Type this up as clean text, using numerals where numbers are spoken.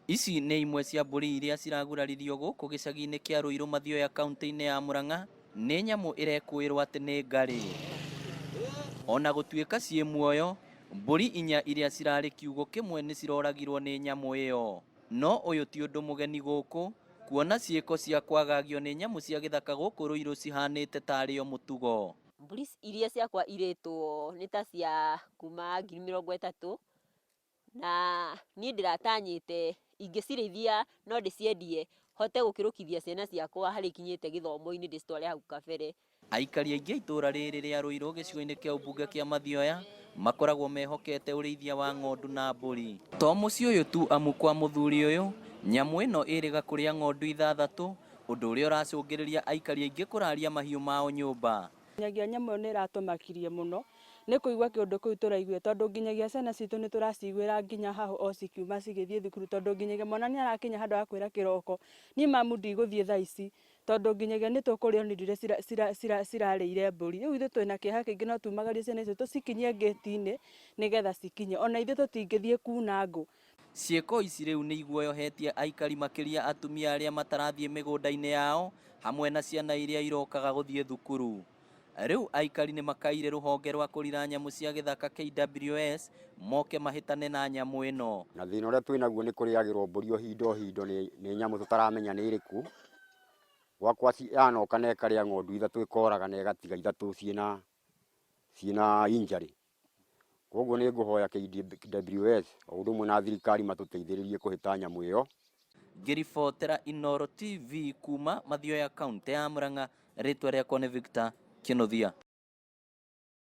Ici nĩ imwe cia mbũri iria ciraguraririo gũkũ gĩcagi-inĩ kĩa Ruiru Mathioya kaunti-inĩ ya Murang'a. Nĩ nyamũ ĩrekũĩrwo atĩ nĩ ngarĩ. Ona gũtuĩka ciĩ muoyo, mbũri inya iria cirarĩ kiugũ kĩmwe nĩ ciroragirwo nĩ nyamũ ĩyo. No ũyũ ti ũndũ mũgeni gũkũ, kuona ciĩko cia kwagagio nĩ nyamũ cia gĩthaka gũkũ Ruiru cihanĩte tarĩ o mũtugo. Mbũri iria ciakwa irĩtwo nĩ ta cia kuma 30,000, na niĩ ndĩratanyĩte ingĩcirĩithia no ndĩciendie hote gũkĩrũkithia ciana ciakwa harĩ ikinyĩte gĩthomo-inĩ ndĩcitware hau kabere. Aikari aingĩ a itũra rĩrĩ rĩa Ruiru gĩcigo-inĩ kĩa ũmbunge kĩa Mathioya makoragwo mehokete ũrĩithia wa ng'ondu na mbũri. To mũciĩ ũyũ tu amu kwa mũthuri ũyũ, nyamũ ĩno ĩrĩga kũrĩa ng'ondu 6, ũndũ ũrĩa ũracũngĩrĩria aikari aingĩ kũraria mahiũ mao nyũmba. Nginyagia nyamũ ĩyo nĩ ĩratũmakirie mũno nĩ kũigua kĩũndũ kĩu tũraigua, tondũ nginyagia ciana citũ nĩ tũraciguĩra nginya haha o cikiuma cigĩthiĩ thukuru, tondũ nginyagia mwana nĩ arakinya handũ ha kwĩra kĩroko niĩ mamu ndigũthiĩ thaa ici, tondũ nginyagia nĩ tũkũrĩo nĩ indo iria cirarĩire mbũri. Rĩu ithuĩ twĩna kĩeha kĩingĩ no tumagarie ciana icio tũcikinyie ngĩti-inĩ nĩgetha cikinye, ona ithuĩ tũtingĩthiĩ kuna ngũ. Ciĩko ici rĩu nĩ iguoyohetie aikari makĩria atumia arĩa matarathiĩ mĩgũnda-inĩ yao, hamwe na ciana iria irokaga gũthiĩ thukuru. Rĩu aikari nĩ makaire rũhonge rwa kũrira nyamũ cia gĩthaka KWS moke mahĩtane na nyamũ ĩno. Na thĩna ũrĩa twĩnaguo nĩ kũrĩagĩrwo mbũri o hindo nĩ nyamũ tũtaramenya nĩ ĩrĩkũ. Gwakwa yanoka na ĩkarĩa ng'ondu 3 ĩkoraga na ĩgatiga 3 ciĩna injury. Koguo nĩ ngũhoya KWS o ũndũ ũmwe na thirikari matũteithĩrĩrie kũhĩta nyamũ ĩyo. Ngĩribotera Inooro TV kuma Mathioya kaunti ya Murang'a, rĩtwa rĩakwa nĩ Victor Kĩnũthia.